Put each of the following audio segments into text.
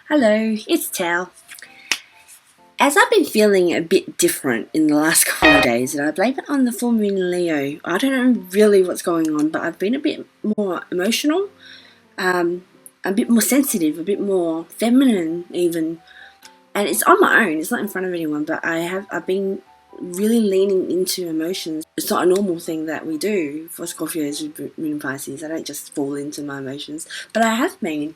Hello, it's Thao. As I've been feeling a bit different in the last couple of days, and I blame it on the full moon in Leo. I don't know really what's going on, but I've been a bit more emotional, a bit more sensitive, a bit more feminine even. And it's on my own, it's not in front of anyone, but I've been really leaning into emotions. It's not a normal thing that we do for Scorpios with Moon in Pisces. I don't just fall into my emotions, but I have been.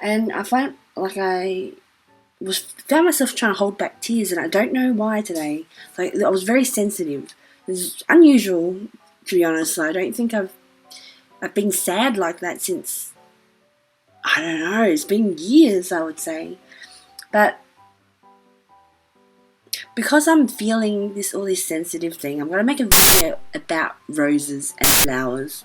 And I find like found myself trying to hold back tears, and I don't know why today. Like, I was very sensitive. It's unusual, to be honest. I don't think I've been sad like that since, I don't know, it's been years, I would say. But because I'm feeling all this sensitive thing, I'm gonna make a video about roses and flowers.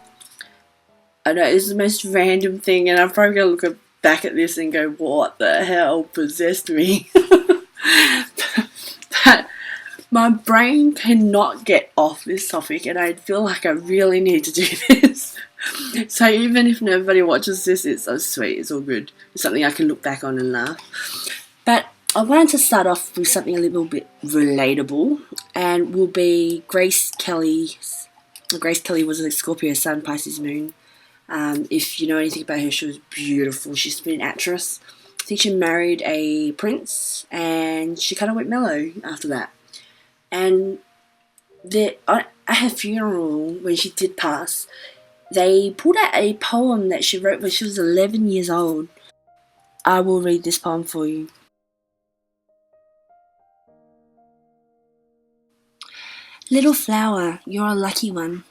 I know it's the most random thing, and I'm probably gonna look back at this and go, what the hell possessed me? But my brain cannot get off this topic, and I feel like I really need to do this. So even if nobody watches this, it's so sweet, it's all good. It's something I can look back on and laugh. But I wanted to start off with something a little bit relatable, and will be Grace Kelly. Grace Kelly was a Scorpio Sun, Pisces Moon. If you know anything about her, she was beautiful. She's been an actress. I think she married a prince, and she kind of went mellow after that. And at her funeral, when she did pass, they pulled out a poem that she wrote when she was 11 years old. I will read this poem for you. Little flower, you're a lucky one.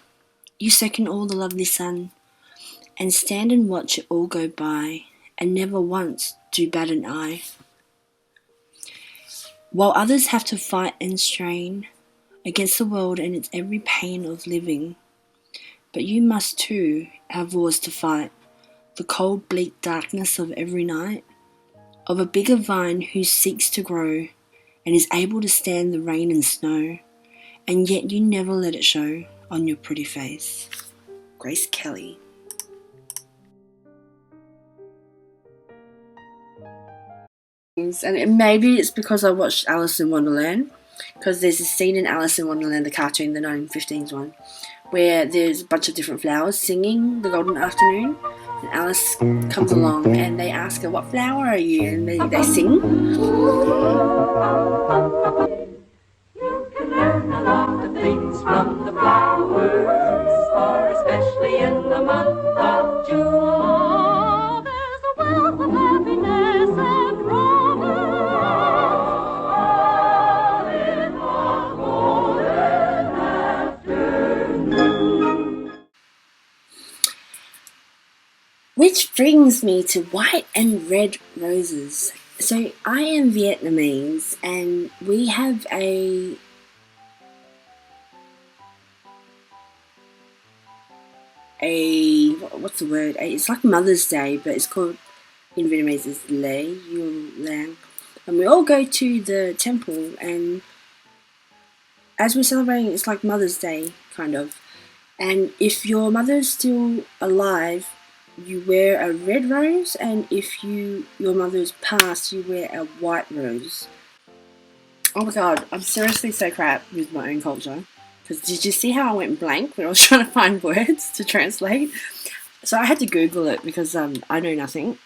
You soak in all the lovely sun, and stand and watch it all go by, and never once do bat an eye. While others have to fight and strain against the world and its every pain of living, but you must too have wars to fight, the cold bleak darkness of every night, of a bigger vine who seeks to grow, and is able to stand the rain and snow, and yet you never let it show on your pretty face. Grace Kelly. And maybe it's because I watched Alice in Wonderland, because there's a scene in Alice in Wonderland, the cartoon, the 1915s one, where there's a bunch of different flowers singing The Golden Afternoon, and Alice comes along and they ask her, what flower are you? And they sing. You can learn a lot of things from the flowers, or especially in the month of June. There's a wealth of happiness and promise, all in one golden afternoon. Which brings me to white and red roses. So I am Vietnamese, and we have what's the word? It's like Mother's Day, but it's called in Vietnamese is Lê Yêu Lang, and we all go to the temple, and as we're celebrating, it's like Mother's Day kind of. And if your mother's still alive, you wear a red rose, and if your mother's passed, you wear a white rose. Oh my god, I'm seriously so crap with my own culture. Because did you see how I went blank when I was trying to find words to translate? So I had to Google it because I know nothing.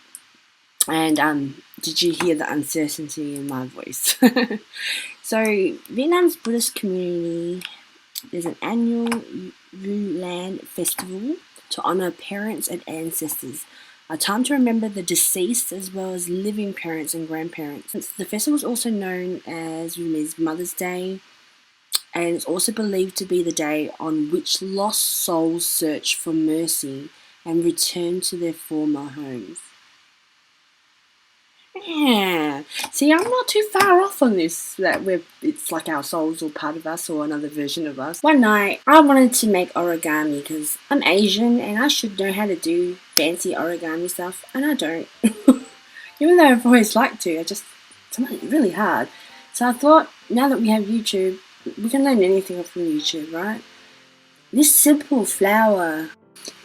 And did you hear the uncertainty in my voice? So Vietnam's Buddhist community, there's an annual Vu Lan festival to honour parents and ancestors, a time to remember the deceased as well as living parents and grandparents. The festival is also known as Vietnamese Mother's Day, and it's also believed to be the day on which lost souls search for mercy and return to their former homes. Yeah. See, I'm not too far off on this, that it's like our souls or part of us or another version of us. One night, I wanted to make origami because I'm Asian and I should know how to do fancy origami stuff, and I don't. Even though I've always liked to, it's really hard. So I thought, now that we have YouTube, we can learn anything from YouTube, right? This simple flower,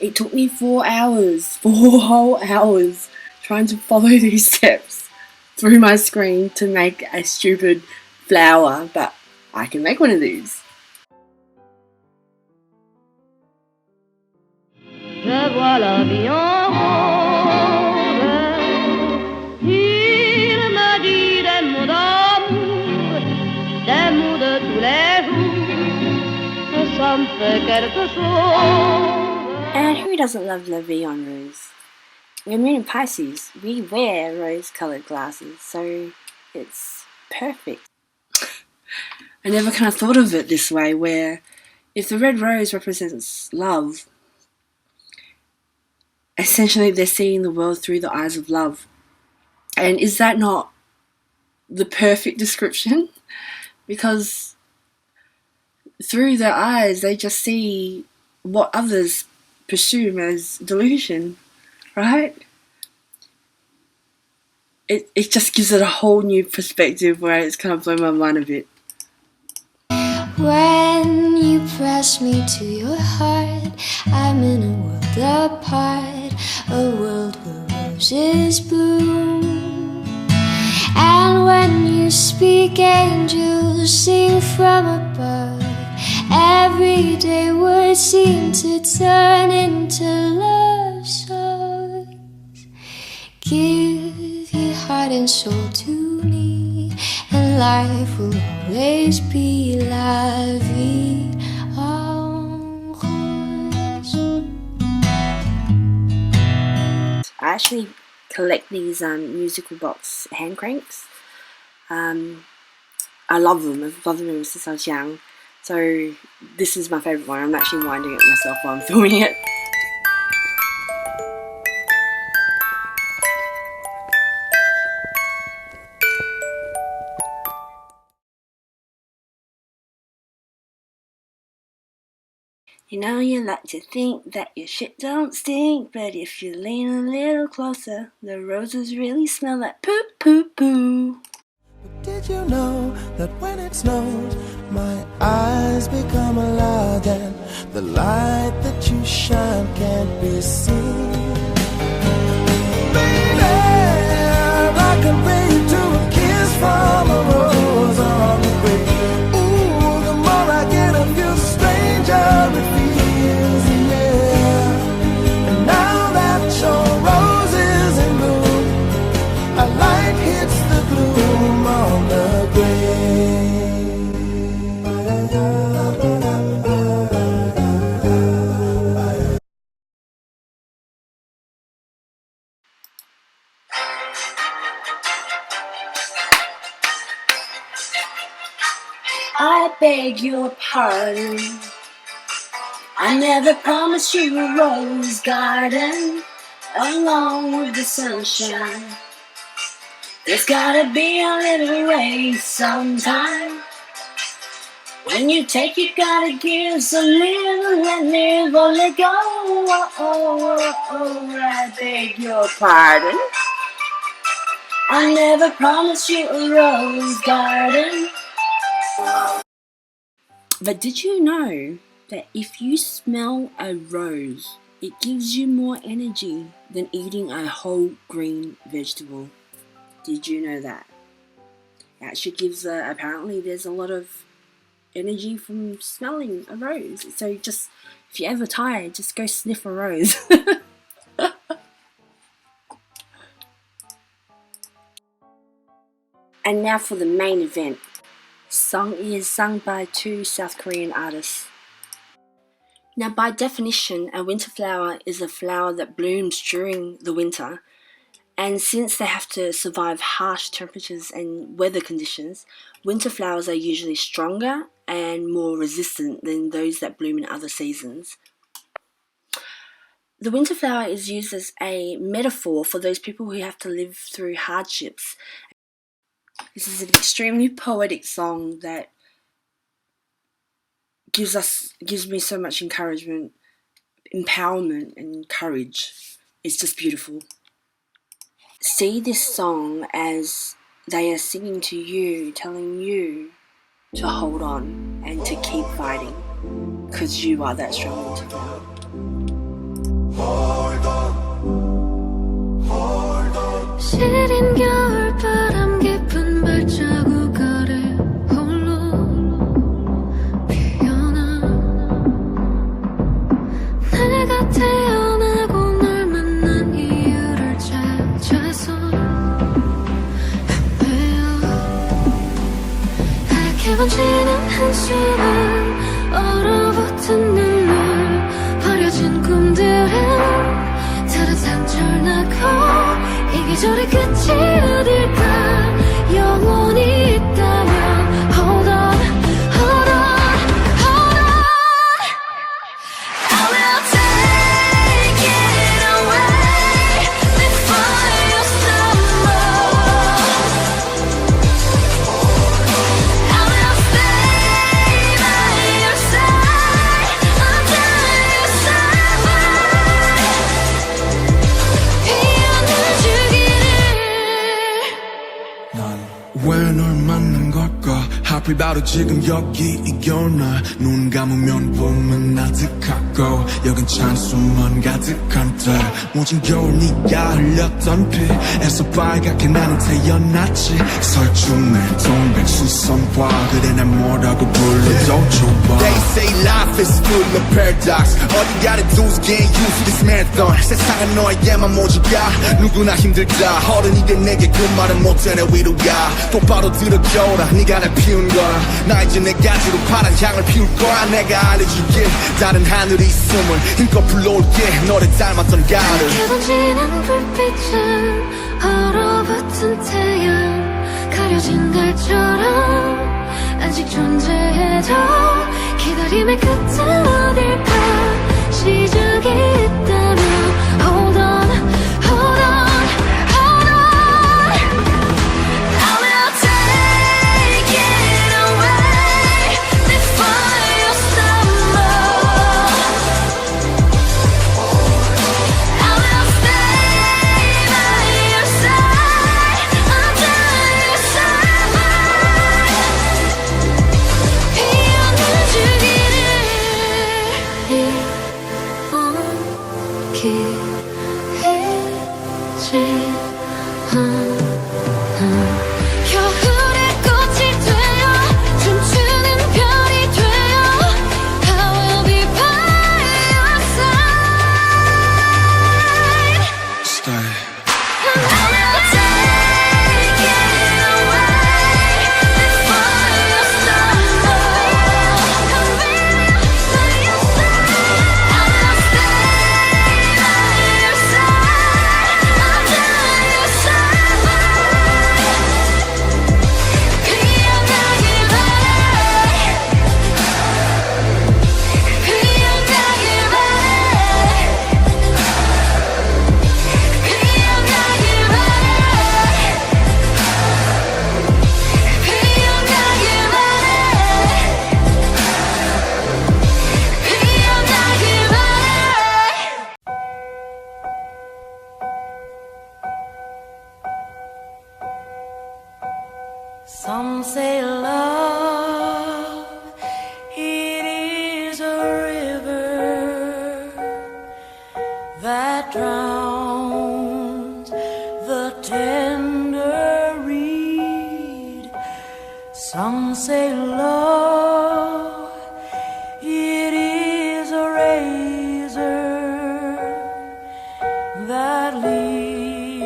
it took me 4 hours, 4 whole hours, trying to follow these steps. through my screen to make a stupid flower, but I can make one of these. Je vois la vie en rose. Il me dit des mots d'amour de tous les jours. Ça me fait quelque chose. And who doesn't love la vie en rose? We're Moon and Pisces. We wear rose-coloured glasses, so it's perfect. I never kind of thought of it this way, where if the red rose represents love, essentially they're seeing the world through the eyes of love. And is that not the perfect description? Because through their eyes they just see what others presume as delusion, right? It just gives it a whole new perspective where it's kind of blown my mind a bit. When you press me to your heart, I'm in a world apart, a world where roses bloom. And when you speak, angels sing from above. Everyday words seem to turn into love songs. Give your heart and soul to me, and life will always be la vie en rose. I actually collect these musical box hand cranks. I love them. I've loved them ever since I was young. So this is my favourite one. I'm actually winding it myself while I'm filming it. You know you like to think that your shit don't stink, but if you lean a little closer, the roses really smell like poo poo poo. Did you know that when it snows, my eyes become a lot, and the light that you shine can't be seen? Baby, I can bring you to a kiss from a rose on the grave. Ooh, the more I get of you, stranger it feels, yeah. And now that your rose is in bloom, a light hits the gloom on the grave. I beg your pardon, I never promised you a rose garden along with the sunshine. There's gotta be a little rain sometime. When you take, you gotta give some little and live or let go. I beg your pardon, I never promised you a rose garden. But did you know that if you smell a rose, it gives you more energy than eating a whole green vegetable? Did you know that? It actually gives, apparently there's a lot of energy from smelling a rose. So just, if you're ever tired, just go sniff a rose. And now for the main event. Song is sung by two South Korean artists. Now, by definition, a winter flower is a flower that blooms during the winter, and since they have to survive harsh temperatures and weather conditions, winter flowers are usually stronger and more resistant than those that bloom in other seasons. The winter flower is used as a metaphor for those people who have to live through hardships. This is an extremely poetic song that gives me so much encouragement, empowerment and courage. It's just beautiful. See this song as they are singing to you, telling you to hold on and to keep fighting, because you are that strong winter flower. Sit in your butt 내게 번지는 한숨은 얼어붙은 눈물 버려진 꿈들은 다른 상처를 낳고 이 계절의 끝이 어딜까 영원히 있다면 Hold on, hold on, hold on I will take it away before you stumble I will stay by your side until you suffer 피어나 주기를 난 왜 널 만난 걸까 하필 바로 지금 여기 이겨나 눈 감으면 봄은 아득하고 여긴 찬수만 가득한 때 모진 겨울 네가 흘렸던 피에서 빨갛게 나는 태어났지 설중의 동백수선화 그래 날 뭐라고 불러도 좋아 They say life is full of paradox All you gotta do is get used to this marathon 세상은 너에게만 모질까 누구나 힘들다 어른이 된 내게 그 말은 못해 내 위로가 똑바로 들어줘라 네가 날 피운 거라 나 이제 내 가지로 파란 향을 피울 거야 내가 알려줄게 다른 하늘이 있음을 힘껏 불러올게 너를 닮았던 가을 이렇게 번지는 불빛은 얼어붙은 태양 가려진 달처럼 아직 존재해도 기다림의 끝은 어딜까 시작이 있다면 Hold on, hold on, hold on I will take it away before you stumble I will stay by your side until you suffer 피어나 주기를 겨울의 꽃이 되어 춤추는 별이 되어 I will be by your side Stay I will take it away before you stumble Come by your side I will stay by your side until you suffer 피어나길 바래 피어나길 바래 피어나길 바래 피어나길 바래 피어나길 바래 Some say love, it is a river that drowns the tender reed. Some say love, it is a razor that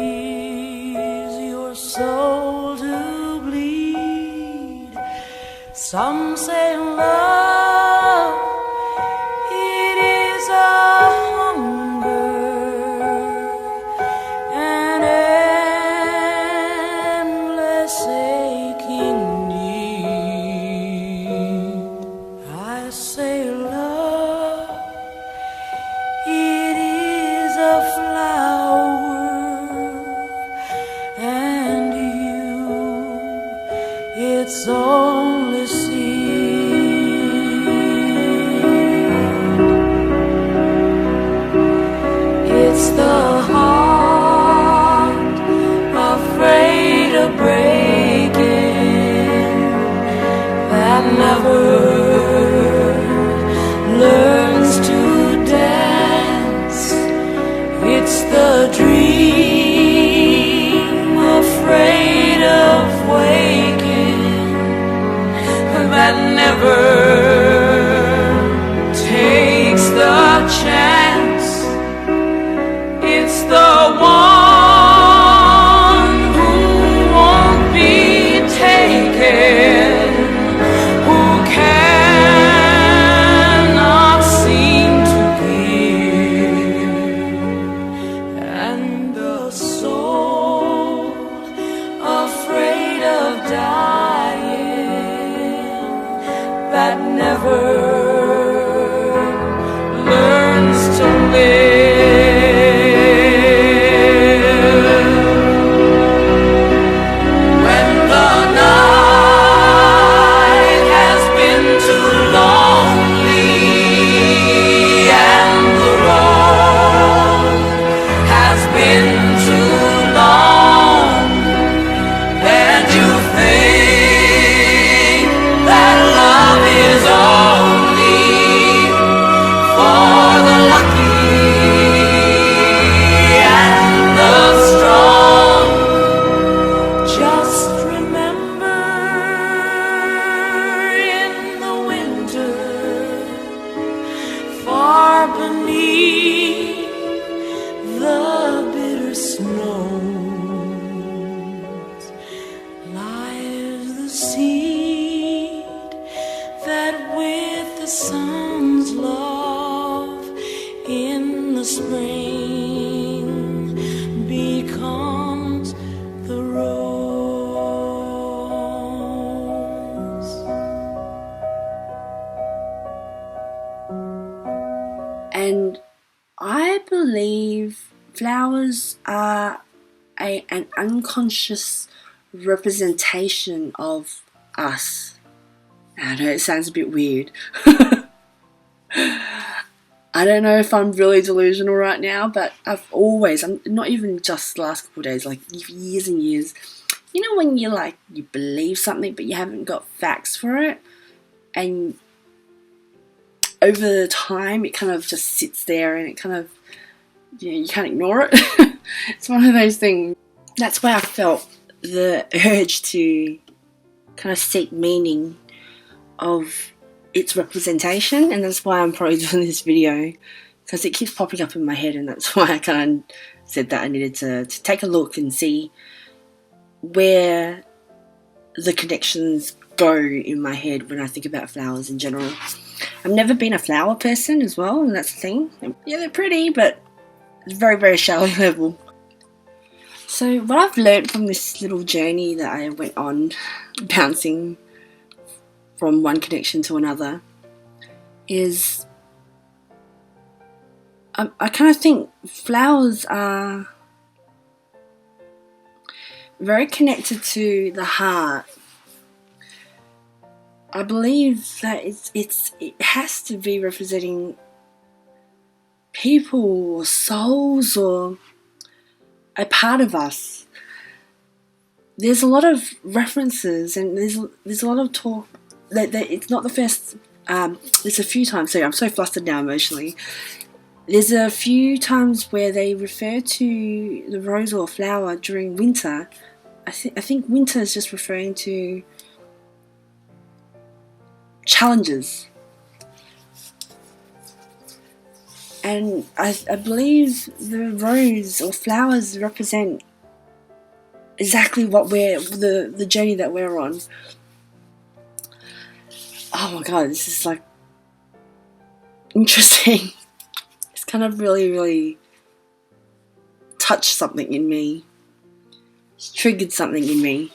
leaves your soul to bleed. Some say love, it is a hunger, an endless aching need. I say love, it is a flower, and it's only seed. It's the heart afraid of breaking that never learns to dance. It's the dream afraid of waking that never takes the chance. It's the flowers are an unconscious representation of us. I know it sounds a bit weird. I don't know if I'm really delusional right now, but I'm not even just the last couple of days, like years and years. You know when you believe something but you haven't got facts for it, and over time it kind of just sits there and it kind of, you can't ignore it. It's one of those things. That's why I felt the urge to kind of seek meaning of its representation, and that's why I'm probably doing this video, because it keeps popping up in my head, and that's why I kind of said that I needed to take a look and see where the connections go in my head when I think about flowers in general. I've never been a flower person as well, and that's the thing. Yeah, they're pretty, but it's very, very shallow level. So what I've learned from this little journey that I went on, bouncing from one connection to another, is I kind of think flowers are very connected to the heart. I believe that it has to be representing people or souls or a part of us. There's a lot of references and there's a lot of talk that it's not the first. There's a few times. Sorry, I'm so flustered now emotionally. There's a few times where they refer to the rose or flower during winter. I think winter is just referring to challenges. And I believe the rose or flowers represent exactly what the journey that we're on. Oh my god, this is like interesting. It's kind of really, really touched something in me. It's triggered something in me.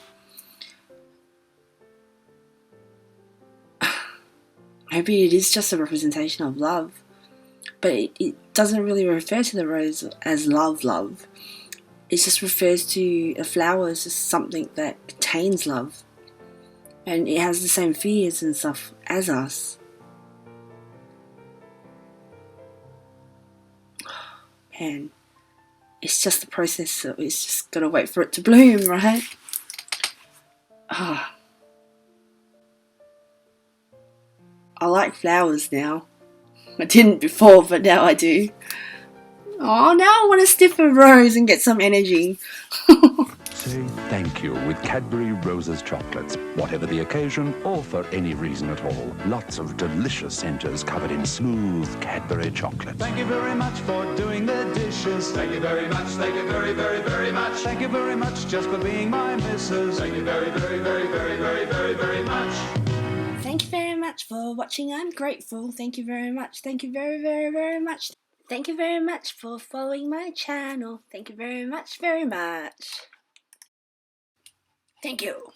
Maybe it is just a representation of love, but it doesn't really refer to the rose as love. It just refers to a flower as just something that contains love, and it has the same fears and stuff as us. And it's just the process, so it's just gotta wait for it to bloom, right? I like flowers now. I didn't before, but now I do. Oh, now I want to sniff a rose and get some energy. Say thank you with Cadbury Roses chocolates, whatever the occasion or for any reason at all. Lots of delicious centres covered in smooth Cadbury chocolate. Thank you very much for doing the dishes. Thank you very much, thank you very, very, very much. Thank you very much just for being my missus. Thank you very, very, very, very, very, very, very much. Thank you very much for watching. I'm grateful. Thank you very much. Thank you very, very, very much. Thank you very much for following my channel. Thank you very much, very much. Thank you.